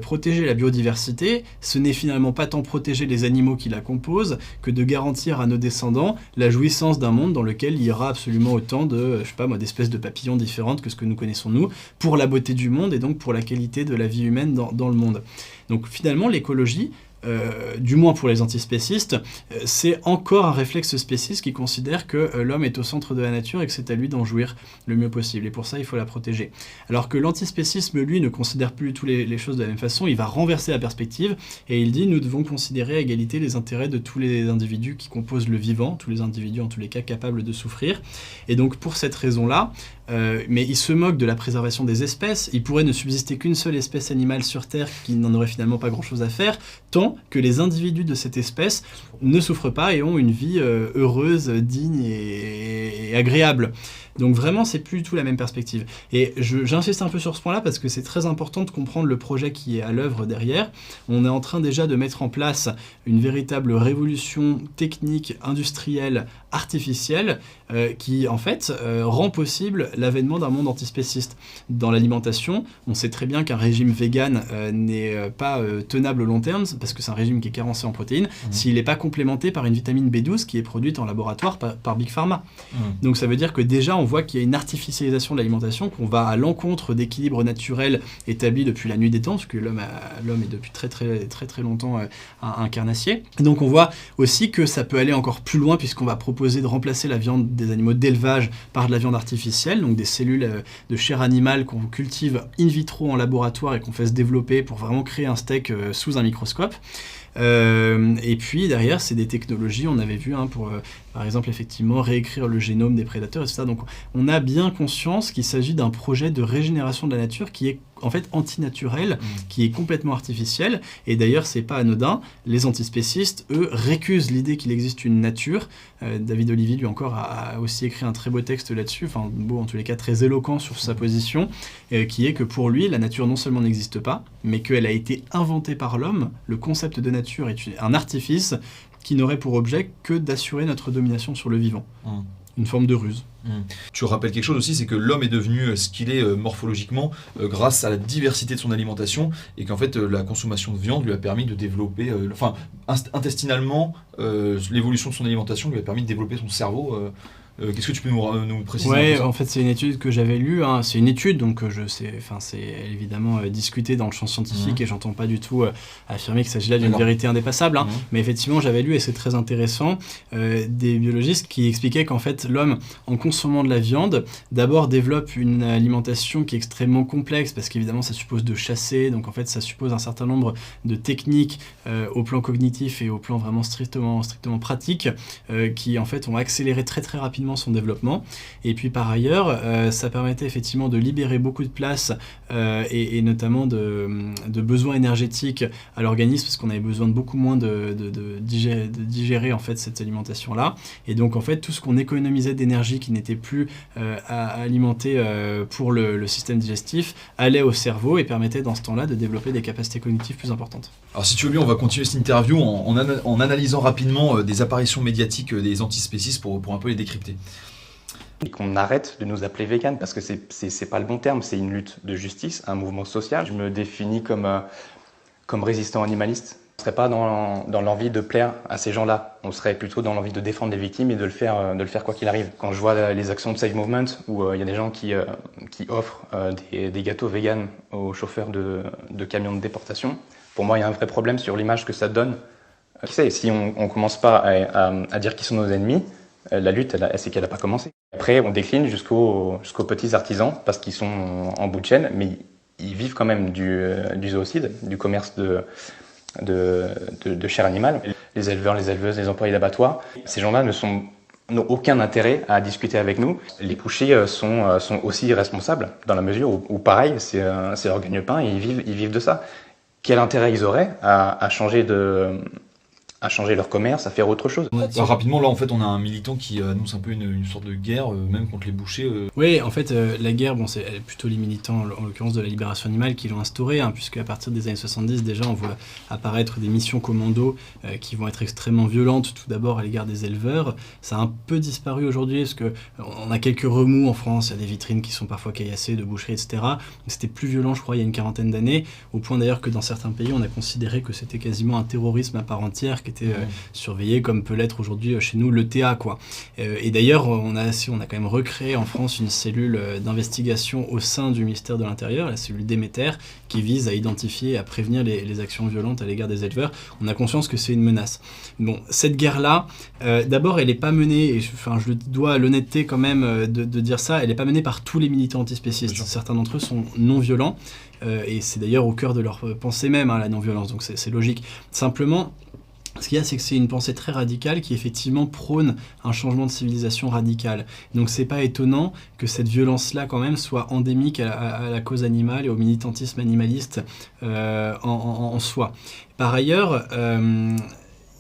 Protéger la biodiversité, ce n'est finalement pas tant protéger les animaux qui la composent que de garantir à nos descendants la jouissance d'un monde dans lequel il y aura absolument autant de, d'espèces de papillons différentes que ce que nous connaissons nous, pour la beauté du monde et donc pour la qualité de la vie humaine dans le monde. Donc finalement, l'écologie, du moins pour les antispécistes, c'est encore un réflexe spéciste qui considère que l'homme est au centre de la nature et que c'est à lui d'en jouir le mieux possible. Et pour ça, il faut la protéger. Alors que l'antispécisme, lui, ne considère plus du tout les choses de la même façon. Il va renverser la perspective et il dit nous devons considérer à égalité les intérêts de tous les individus qui composent le vivant, tous les individus en tous les cas capables de souffrir. Et donc pour cette raison-là, mais il se moque de la préservation des espèces. Il pourrait ne subsister qu'une seule espèce animale sur Terre qui n'en aurait finalement pas grand-chose à faire, tant que les individus de cette espèce ne souffrent pas et ont une vie heureuse, digne et agréable. Donc vraiment, c'est plus du tout la même perspective. Et j'insiste un peu sur ce point-là parce que c'est très important de comprendre le projet qui est à l'œuvre derrière. On est en train déjà de mettre en place une véritable révolution technique, industrielle, artificielle, qui en fait rend possible l'avènement d'un monde antispéciste. Dans l'alimentation, on sait très bien qu'un régime vegan n'est pas tenable au long terme parce que c'est un régime qui est carencé en protéines s'il n'est pas complémenté par une vitamine B12 qui est produite en laboratoire par Big Pharma. Donc ça veut dire que déjà on voit qu'il y a une artificialisation de l'alimentation, qu'on va à l'encontre d'équilibres naturels établis depuis la nuit des temps, parce que l'homme est depuis très longtemps un carnassier. Donc on voit aussi que ça peut aller encore plus loin puisqu'on va proposer de remplacer la viande des animaux d'élevage par de la viande artificielle, donc des cellules de chair animale qu'on cultive in vitro en laboratoire et qu'on fait se développer pour vraiment créer un steak sous un microscope. Et puis derrière, c'est des technologies, on avait vu pour par exemple effectivement réécrire le génome des prédateurs, etc. Donc on a bien conscience qu'il s'agit d'un projet de régénération de la nature qui est en fait antinaturel, qui est complètement artificiel. Et d'ailleurs, c'est pas anodin. Les antispécistes, eux, récusent l'idée qu'il existe une nature. David Olivier, lui encore, a aussi écrit un très beau texte là-dessus, enfin beau en tous les cas très éloquent sur sa position, qui est que pour lui, la nature non seulement n'existe pas, mais qu'elle a été inventée par l'homme. Le concept de nature est un artifice qui n'aurait pour objet que d'assurer notre domination sur le vivant. Une forme de ruse. Tu rappelles quelque chose aussi, c'est que l'homme est devenu ce qu'il est morphologiquement grâce à la diversité de son alimentation et qu'en fait la consommation de viande lui a permis de développer, intestinalement, l'évolution de son alimentation lui a permis de développer son cerveau. Qu'est-ce que tu peux nous préciser? Ouais, en fait, c'est une étude que j'avais lue. C'est une étude, donc c'est évidemment discuté dans le champ scientifique et j'entends pas du tout affirmer qu'il s'agit là d'une vérité indépassable. Mais effectivement, j'avais lu, et c'est très intéressant, des biologistes qui expliquaient qu'en fait, l'homme, en consommant de la viande, d'abord développe une alimentation qui est extrêmement complexe parce qu'évidemment, ça suppose de chasser. Donc en fait, ça suppose un certain nombre de techniques au plan cognitif et au plan vraiment strictement pratique qui en fait ont accéléré très rapidement son développement. Et puis par ailleurs, ça permettait effectivement de libérer beaucoup de place et notamment de besoins énergétiques à l'organisme parce qu'on avait besoin de beaucoup moins de digérer en fait cette alimentation-là. Et donc en fait, tout ce qu'on économisait d'énergie qui n'était plus à alimenter pour le système digestif allait au cerveau et permettait dans ce temps-là de développer des capacités cognitives plus importantes. Alors si tu veux bien, on va continuer cette interview en analysant rapidement des apparitions médiatiques des antispécistes pour un peu les décrypter. Et qu'on arrête de nous appeler véganes parce que c'est pas le bon terme, c'est une lutte de justice, un mouvement social. Je me définis comme résistant animaliste. On ne serait pas dans l'envie de plaire à ces gens-là. On serait plutôt dans l'envie de défendre les victimes et de le faire quoi qu'il arrive. Quand je vois les actions de Save Movement où il y a des gens qui offrent des gâteaux véganes aux chauffeurs de camions de déportation, pour moi il y a un vrai problème sur l'image que ça donne. Qui sait, si on commence pas à dire qu'ils sont nos ennemis, la lutte, c'est qu'elle n'a pas commencé. Après, on décline jusqu'aux petits artisans parce qu'ils sont en bout de chaîne, mais ils vivent quand même du zoocide, du commerce de chair animale. Les éleveurs, les éleveuses, les employés d'abattoirs, ces gens-là n'ont aucun intérêt à discuter avec nous. Les bouchers sont aussi responsables dans la mesure où pareil, c'est leur gagne-pain et ils vivent de ça. Quel intérêt ils auraient à changer changer leur commerce, à faire autre chose. Rapidement, là, en fait, on a un militant qui annonce un peu une sorte de guerre, même contre les bouchers. Oui, en fait, la guerre, c'est plutôt les militants, en l'occurrence de la libération animale, qui l'ont instaurée, puisque à partir des années 70, déjà, on voit apparaître des missions commando qui vont être extrêmement violentes, tout d'abord à l'égard des éleveurs. Ça a un peu disparu aujourd'hui, parce qu'on a quelques remous en France, il y a des vitrines qui sont parfois caillassées, de boucheries, etc. C'était plus violent, je crois, il y a une quarantaine d'années, au point d'ailleurs que dans certains pays, on a considéré que c'était quasiment un terrorisme à part entière, qui était surveillé, comme peut l'être aujourd'hui chez nous l'ETA, quoi. Et d'ailleurs, on a quand même recréé en France une cellule d'investigation au sein du ministère de l'Intérieur, la cellule Déméter, qui vise à identifier et à prévenir les actions violentes à l'égard des éleveurs. On a conscience que c'est une menace. Bon, cette guerre-là, d'abord, elle n'est pas menée, et je dois à l'honnêteté quand même de dire ça, elle n'est pas menée par tous les militants antispécistes. Certains d'entre eux sont non violents, et c'est d'ailleurs au cœur de leur pensée même, la non-violence, donc c'est logique. Simplement, ce qu'il y a, c'est que c'est une pensée très radicale qui effectivement prône un changement de civilisation radical. Donc c'est pas étonnant que cette violence-là quand même soit endémique à la cause animale et au militantisme animaliste en soi. Par ailleurs,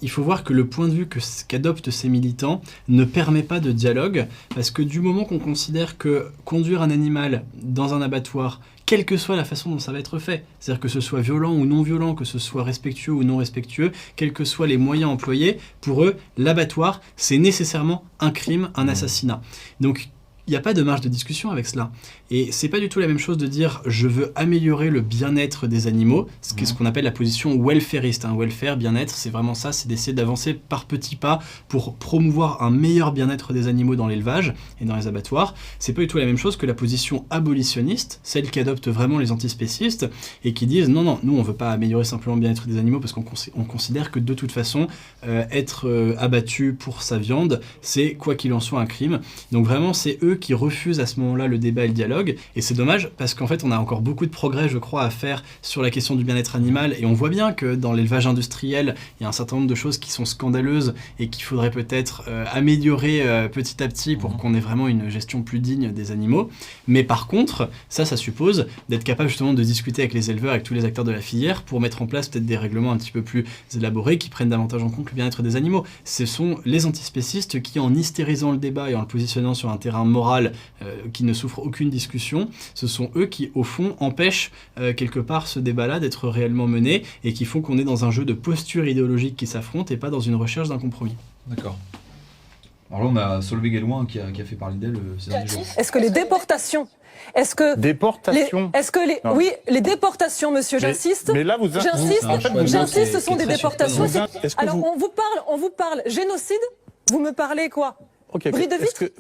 il faut voir que le point de vue qu'adoptent ces militants ne permet pas de dialogue, parce que du moment qu'on considère que conduire un animal dans un abattoir, quelle que soit la façon dont ça va être fait, c'est-à-dire que ce soit violent ou non violent, que ce soit respectueux ou non respectueux, quels que soient les moyens employés, pour eux, l'abattoir, c'est nécessairement un crime, un assassinat. Donc, il n'y a pas de marge de discussion avec cela. Et c'est pas du tout la même chose de dire je veux améliorer le bien-être des animaux, ce qu'on appelle la position welfariste. Welfare, bien-être, c'est vraiment ça, c'est d'essayer d'avancer par petits pas pour promouvoir un meilleur bien-être des animaux dans l'élevage et dans les abattoirs. C'est pas du tout la même chose que la position abolitionniste, celle qui adopte vraiment les antispécistes et qui disent non, nous on veut pas améliorer simplement le bien-être des animaux parce qu'on considère que de toute façon être abattu pour sa viande, c'est quoi qu'il en soit un crime. Donc vraiment c'est eux qui refusent à ce moment-là le débat et le dialogue, et c'est dommage parce qu'en fait on a encore beaucoup de progrès je crois à faire sur la question du bien-être animal, et on voit bien que dans l'élevage industriel il y a un certain nombre de choses qui sont scandaleuses et qu'il faudrait peut-être améliorer petit à petit pour qu'on ait vraiment une gestion plus digne des animaux. Mais par contre ça suppose d'être capable justement de discuter avec les éleveurs, avec tous les acteurs de la filière pour mettre en place peut-être des règlements un petit peu plus élaborés qui prennent davantage en compte le bien-être des animaux. Ce sont les antispécistes qui, en hystérisant le débat et en le positionnant sur un terrain moral qui ne souffre aucune discussion, ce sont eux qui, au fond, empêchent quelque part ce débat-là d'être réellement mené et qui font qu'on est dans un jeu de postures idéologiques qui s'affrontent et pas dans une recherche d'un compromis. D'accord. Alors là, on a Solveig Elouin qui a fait parler d'elle ces derniers jours. Est-ce que les déportations... Oui, les déportations, monsieur, j'insiste. Mais là, J'insiste, ce sont des déportations. Alors, on vous parle génocide, vous me parlez quoi? Bris de vitre.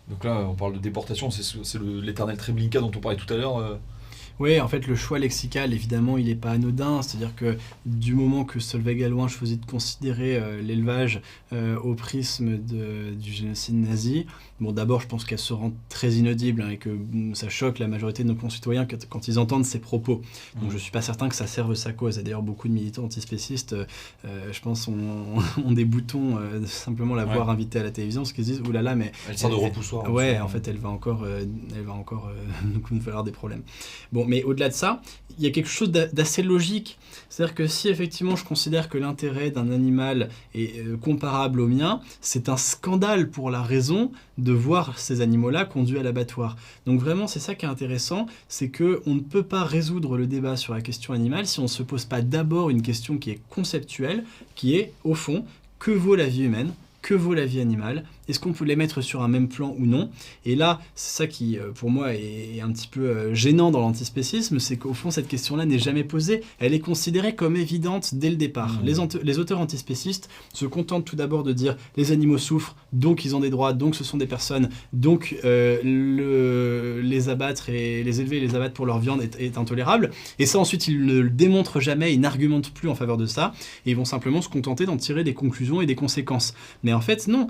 Donc là, on parle de déportation, c'est l'éternel Treblinka dont on parlait tout à l'heure. Oui, en fait, le choix lexical, évidemment, il n'est pas anodin. C'est-à-dire que du moment que Solveig Elouin choisit de considérer l'élevage au prisme du génocide nazi, bon, d'abord, je pense qu'elle se rend très inaudible et que ça choque la majorité de nos concitoyens quand ils entendent ces propos. Donc, je ne suis pas certain que ça serve sa cause. Et d'ailleurs, beaucoup de militants antispécistes, je pense, ont des boutons de simplement la voir invitée à la télévision, parce qu'ils se disent « oulala, mais... » Elle sort de repoussoir. Ouais, en fait, elle va encore nous falloir des problèmes. Bon, mais au-delà de ça, il y a quelque chose d'assez logique. C'est-à-dire que si effectivement je considère que l'intérêt d'un animal est comparable au mien, c'est un scandale pour la raison de voir ces animaux-là conduits à l'abattoir. Donc vraiment, c'est ça qui est intéressant, c'est qu'on ne peut pas résoudre le débat sur la question animale si on ne se pose pas d'abord une question qui est conceptuelle, qui est, au fond, que vaut la vie humaine ? Que vaut la vie animale? Est-ce qu'on peut les mettre sur un même plan ou non? Et là, c'est ça qui, pour moi, est un petit peu gênant dans l'antispécisme, c'est qu'au fond, cette question-là n'est jamais posée. Elle est considérée comme évidente dès le départ. Les auteurs antispécistes se contentent tout d'abord de dire les animaux souffrent, donc ils ont des droits, donc ce sont des personnes, donc les abattre et les élever et les abattre pour leur viande est intolérable. Et ça, ensuite, ils ne le démontrent jamais, ils n'argumentent plus en faveur de ça, et ils vont simplement se contenter d'en tirer des conclusions et des conséquences. Mais en fait, non.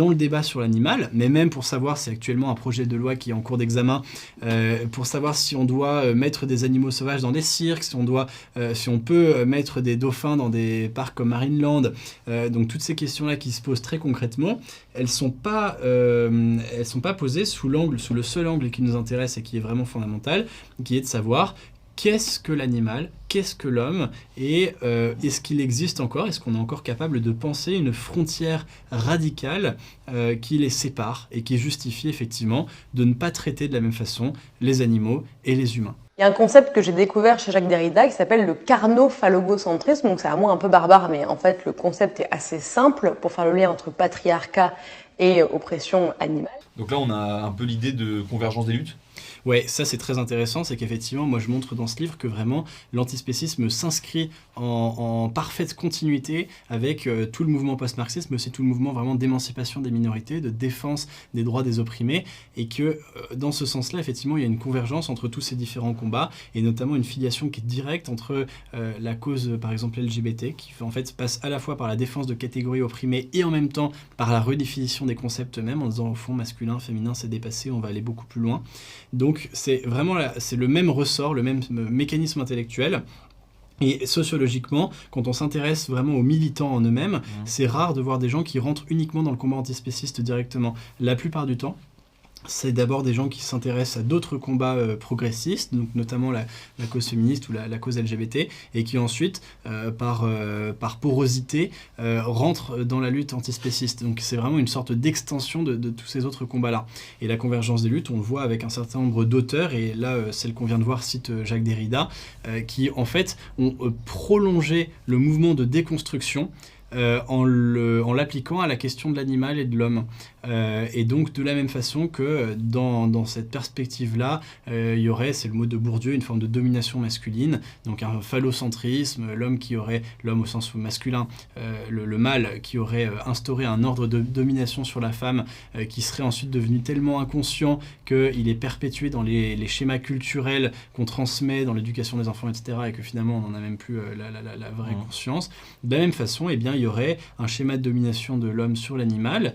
Dans le débat sur l'animal, mais même pour savoir si actuellement un projet de loi qui est en cours d'examen, pour savoir si on doit mettre des animaux sauvages dans des cirques, si on peut mettre des dauphins dans des parcs comme Marineland, donc toutes ces questions-là qui se posent très concrètement, elles sont pas posées sous le seul angle qui nous intéresse et qui est vraiment fondamental, qui est de savoir qu'est-ce que l'animal, qu'est-ce que l'homme, et est-ce qu'il existe encore, est-ce qu'on est encore capable de penser une frontière radicale qui les sépare et qui justifie effectivement de ne pas traiter de la même façon les animaux et les humains. Il y a un concept que j'ai découvert chez Jacques Derrida qui s'appelle le carnophallogocentrisme. Donc c'est un mot un peu barbare, mais en fait le concept est assez simple pour faire le lien entre patriarcat et oppression animale. Donc là, on a un peu l'idée de convergence des luttes. Ouais, ça c'est très intéressant, c'est qu'effectivement, moi je montre dans ce livre que vraiment l'antispécisme s'inscrit en parfaite continuité avec tout le mouvement post-marxiste, mais aussi tout le mouvement vraiment d'émancipation des minorités, de défense des droits des opprimés, et que dans ce sens-là, effectivement, il y a une convergence entre tous ces différents combats, et notamment une filiation qui est directe entre la cause, par exemple, LGBT, qui en fait passe à la fois par la défense de catégories opprimées et en même temps par la redéfinition des concepts eux-mêmes, en disant au fond masculin, féminin, c'est dépassé, on va aller beaucoup plus loin. Donc c'est vraiment c'est le même ressort, le même mécanisme intellectuel. Et sociologiquement, quand on s'intéresse vraiment aux militants en eux-mêmes, c'est rare de voir des gens qui rentrent uniquement dans le combat antispéciste directement. La plupart du temps, c'est d'abord des gens qui s'intéressent à d'autres combats progressistes, donc notamment la cause féministe ou la cause LGBT, et qui ensuite, par porosité, rentrent dans la lutte antispéciste. Donc c'est vraiment une sorte d'extension de tous ces autres combats-là. Et la convergence des luttes, on le voit avec un certain nombre d'auteurs, et là, celle qu'on vient de voir cite Jacques Derrida, qui en fait ont prolongé le mouvement de déconstruction en l'appliquant à la question de l'animal et de l'homme. Et donc de la même façon que dans cette perspective-là, il y aurait, c'est le mot de Bourdieu, une forme de domination masculine, donc un phallocentrisme, l'homme au sens masculin, le mâle qui aurait instauré un ordre de domination sur la femme qui serait ensuite devenu tellement inconscient qu'il est perpétué dans les schémas culturels qu'on transmet dans l'éducation des enfants, etc., et que finalement on n'en a même plus la vraie conscience. De la même façon, eh bien, il y aurait un schéma de domination de l'homme sur l'animal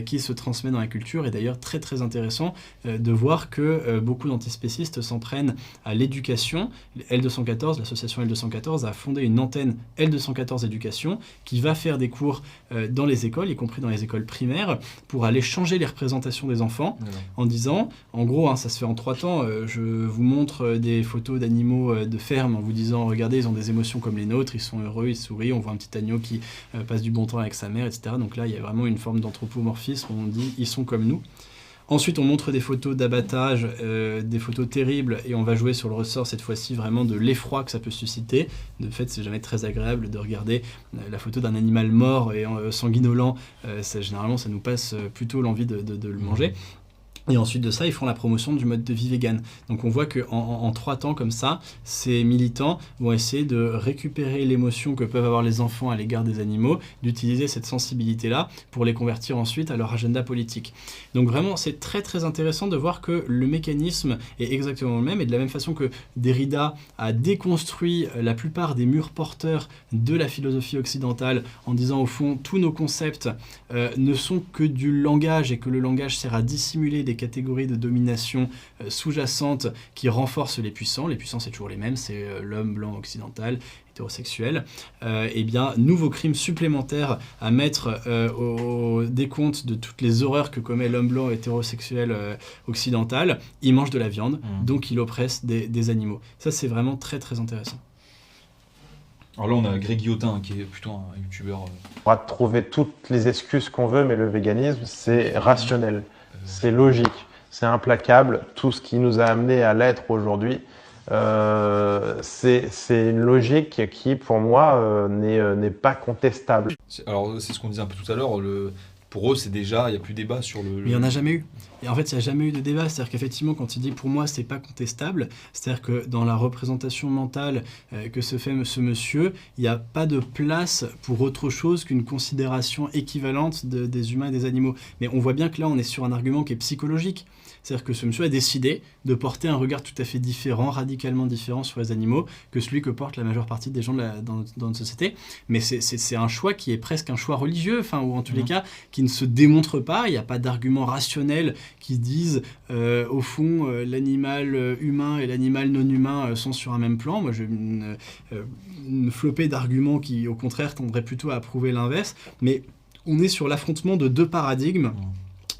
qui se transmet dans la culture, et d'ailleurs très très intéressant de voir que beaucoup d'antispécistes s'en prennent à l'éducation. L214, l'association L214 a fondé une antenne L214 Éducation qui va faire des cours dans les écoles, y compris dans les écoles primaires, pour aller changer les représentations des enfants en disant, en gros, ça se fait en 3 temps, je vous montre des photos d'animaux de ferme en vous disant, regardez, ils ont des émotions comme les nôtres, ils sont heureux, ils sourient, on voit un petit agneau qui passe du bon temps avec sa mère, etc. Donc là, il y a vraiment une forme d'anthropomorphisme, on dit, ils sont comme nous. Ensuite, on montre des photos d'abattage, des photos terribles, et on va jouer sur le ressort, cette fois-ci, vraiment de l'effroi que ça peut susciter. De fait, c'est jamais très agréable de regarder la photo d'un animal mort et sanguinolent. Généralement, ça nous passe plutôt l'envie de le manger. Et ensuite de ça, ils font la promotion du mode de vie vegan. Donc on voit qu'en 3 temps comme ça, ces militants vont essayer de récupérer l'émotion que peuvent avoir les enfants à l'égard des animaux, d'utiliser cette sensibilité-là pour les convertir ensuite à leur agenda politique. Donc vraiment, c'est très très intéressant de voir que le mécanisme est exactement le même, et de la même façon que Derrida a déconstruit la plupart des murs porteurs de la philosophie occidentale en disant au fond, tous nos concepts ne sont que du langage, et que le langage sert à dissimuler des catégories de domination sous-jacentes qui renforcent les puissants. Les puissants, c'est toujours les mêmes, c'est l'homme blanc occidental, hétérosexuel. Eh bien, nouveau crime supplémentaire à mettre au décompte de toutes les horreurs que commet l'homme blanc hétérosexuel occidental. Il mange de la viande, donc il oppresse des animaux. Ça, c'est vraiment très très intéressant. Alors là, on a Greg Guillotin, qui est plutôt un youtubeur. On va trouver toutes les excuses qu'on veut, mais le véganisme, c'est rationnel. C'est logique, c'est implacable. Tout ce qui nous a amené à l'être aujourd'hui, c'est une logique qui, pour moi, n'est pas contestable. Alors, c'est ce qu'on disait un peu tout à l'heure. Pour eux, c'est déjà, il n'y a plus de débat sur le... Mais il n'y en a jamais eu. Et en fait, il n'y a jamais eu de débat. C'est-à-dire qu'effectivement, quand il dit « pour moi, c'est pas contestable », c'est-à-dire que dans la représentation mentale que se fait ce monsieur, il n'y a pas de place pour autre chose qu'une considération équivalente des humains et des animaux. Mais on voit bien que là, on est sur un argument qui est psychologique. C'est-à-dire que ce monsieur a décidé de porter un regard tout à fait différent, radicalement différent sur les animaux que celui que porte la majeure partie des gens dans notre société. Mais c'est un choix qui est presque un choix religieux, ou en tous les cas, qui ne se démontre pas. Il n'y a pas d'arguments rationnels qui disent, au fond, l'animal humain et l'animal non humain sont sur un même plan. Moi, j'ai une flopée d'arguments qui, au contraire, tendraient plutôt à prouver l'inverse. Mais on est sur l'affrontement de 2 paradigmes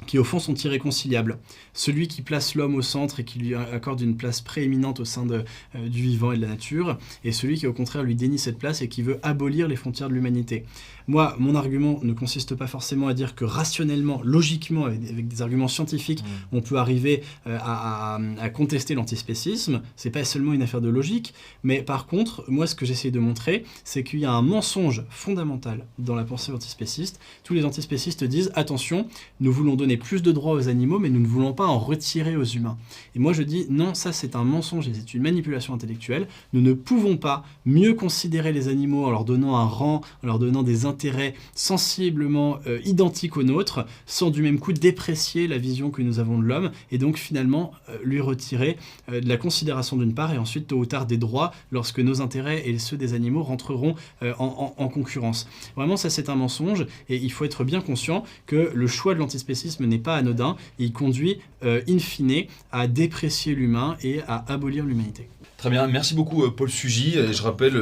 qui au fond sont irréconciliables. Celui qui place l'homme au centre et qui lui accorde une place prééminente au sein du vivant et de la nature, et celui qui au contraire lui dénie cette place et qui veut abolir les frontières de l'humanité. Moi, mon argument ne consiste pas forcément à dire que rationnellement, logiquement, avec des arguments scientifiques, on peut arriver à contester l'antispécisme. C'est pas seulement une affaire de logique, mais par contre, moi ce que j'essaie de montrer, c'est qu'il y a un mensonge fondamental dans la pensée antispéciste. Tous les antispécistes disent, attention, nous voulons donner plus de droits aux animaux, mais nous ne voulons pas en retirer aux humains. Et moi je dis, non, ça c'est un mensonge et c'est une manipulation intellectuelle. Nous ne pouvons pas mieux considérer les animaux en leur donnant un rang, en leur donnant des intérêts sensiblement identiques aux nôtres, sans du même coup déprécier la vision que nous avons de l'homme, et donc finalement lui retirer de la considération d'une part, et ensuite tôt ou tard des droits, lorsque nos intérêts et ceux des animaux rentreront en concurrence. Vraiment ça c'est un mensonge, et il faut être bien conscient que le choix de l'antispécisme n'est pas anodin, et il conduit in fine à déprécier l'humain et à abolir l'humanité. Très bien, merci beaucoup Paul Sugy. Je rappelle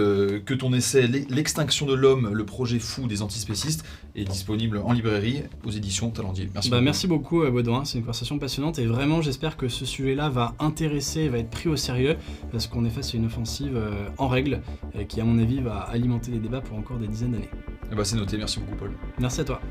que ton essai L'extinction de l'homme, le projet fou des antispécistes est disponible en librairie aux éditions Talendier. Merci beaucoup. Merci beaucoup Baudouin, c'est une conversation passionnante et vraiment j'espère que ce sujet-là va intéresser, va être pris au sérieux parce qu'on est face à une offensive en règle qui à mon avis va alimenter les débats pour encore des dizaines d'années. C'est noté, merci beaucoup Paul. Merci à toi.